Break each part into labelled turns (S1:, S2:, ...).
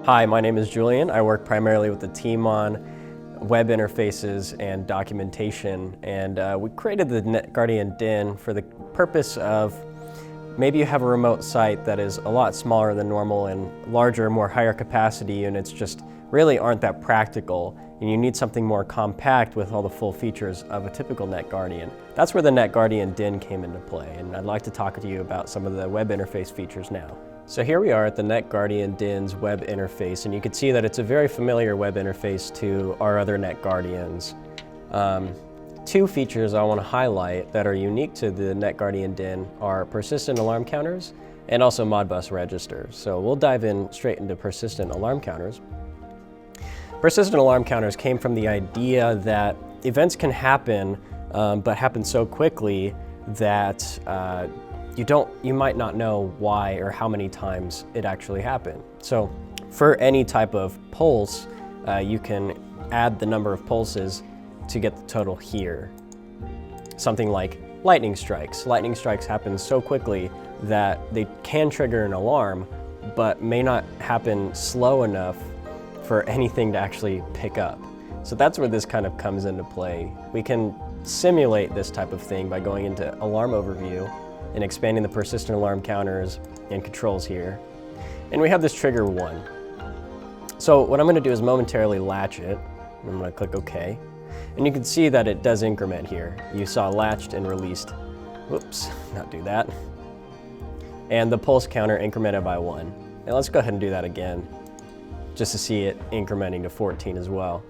S1: Hi, my name is Julian. I work primarily with the team on web interfaces and documentation, and we created the NetGuardian DIN for the purpose of maybe you have a remote site that is a lot smaller than normal and larger, more higher capacity units just really aren't that practical, and you need something more compact with all the full features of a typical NetGuardian. That's where the NetGuardian DIN came into play, and I'd like to talk to you about some of the web interface features now. So here we are at the NetGuardian DIN's web interface, and you can see that it's a very familiar web interface to our other NetGuardians. Two features I want to highlight that are unique to the NetGuardian DIN are persistent alarm counters and also Modbus registers. So we'll dive in straight into persistent alarm counters. Persistent alarm counters came from the idea that events can happen, but happen so quickly that you might not know why or how many times it actually happened. So for any type of pulse, you can add the number of pulses to get the total here. Something like lightning strikes. Lightning strikes happen so quickly that they can trigger an alarm, but may not happen slow enough for anything to actually pick up. So that's where this kind of comes into play. We can simulate this type of thing by going into Alarm Overview and expanding the persistent alarm counters and controls here. And we have this trigger 1. So what I'm going to do is momentarily latch it. I'm going to click OK. And you can see that it does increment here. You saw latched and released. Whoops, not do that. And the pulse counter incremented by 1. And let's go ahead and do that again, just to see it incrementing to 14 as well.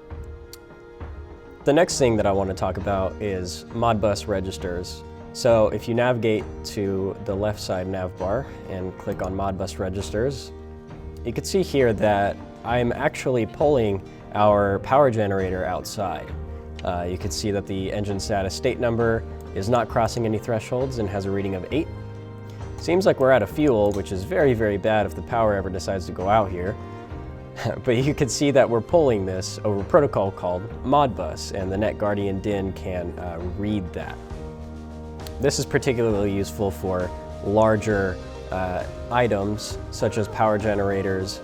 S1: The next thing that I want to talk about is Modbus registers. So if you navigate to the left side nav bar and click on Modbus registers, you can see here that I'm actually pulling our power generator outside. You can see that the engine status state number is not crossing any thresholds and has a reading of 8. Seems like we're out of fuel, which is very, very bad if the power ever decides to go out here. But you can see that we're pulling this over a protocol called Modbus, and the NetGuardian DIN can read that. This is particularly useful for larger items, such as power generators,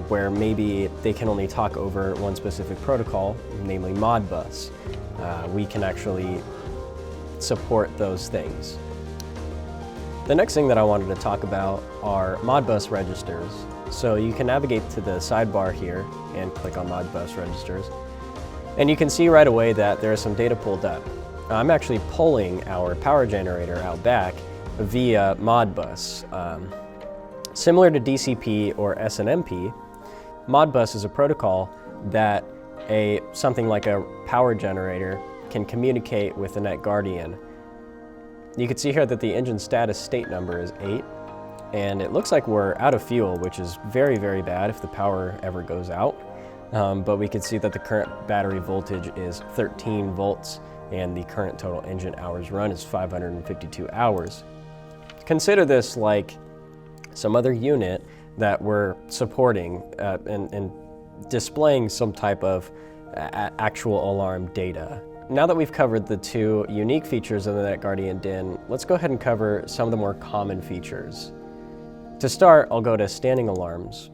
S1: where maybe they can only talk over one specific protocol, namely Modbus. We can actually support those things. The next thing that I wanted to talk about are Modbus registers. So you can navigate to the sidebar here and click on Modbus registers. And you can see right away that there is some data pulled up. I'm actually pulling our power generator out back via Modbus. Similar to DCP or SNMP, Modbus is a protocol that something like a power generator can communicate with the NetGuardian. You can see here that the engine status state number is 8, and it looks like we're out of fuel, which is very, very bad if the power ever goes out. But we can see that the current battery voltage is 13 volts, and the current total engine hours run is 552 hours. Consider this like some other unit that we're supporting and displaying some type of actual alarm data. Now that we've covered the two unique features of the NetGuardian DIN, let's go ahead and cover some of the more common features. To start, I'll go to standing alarms.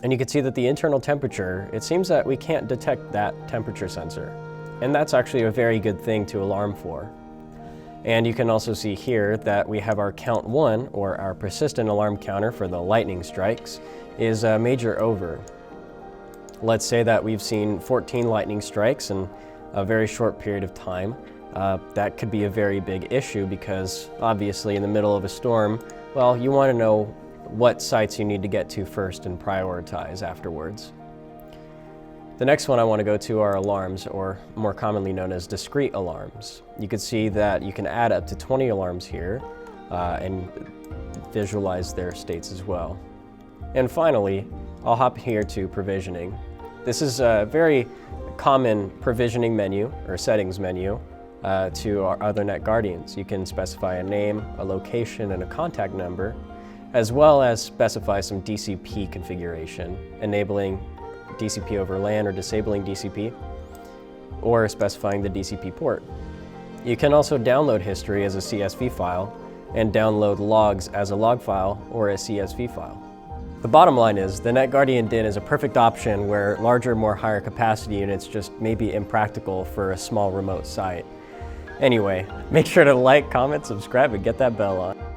S1: And you can see that the internal temperature, it seems that we can't detect that temperature sensor. And that's actually a very good thing to alarm for. And you can also see here that we have our count 1, or our persistent alarm counter for the lightning strikes, is a major over. Let's say that we've seen 14 lightning strikes in a very short period of time. That could be a very big issue because obviously in the middle of a storm, well, you want to know what sites you need to get to first and prioritize afterwards. The next one I want to go to are alarms, or more commonly known as discrete alarms. You can see that you can add up to 20 alarms here and visualize their states as well. And finally, I'll hop here to provisioning. This is a very common provisioning menu or settings menu to our other NetGuardians. You can specify a name, a location, and a contact number, as well as specify some DCP configuration, enabling DCP over LAN or disabling DCP, or specifying the DCP port. You can also download history as a CSV file and download logs as a log file or a CSV file. The bottom line is the NetGuardian DIN is a perfect option where larger, more higher capacity units just may be impractical for a small remote site. Anyway, make sure to like, comment, subscribe, and get that bell on.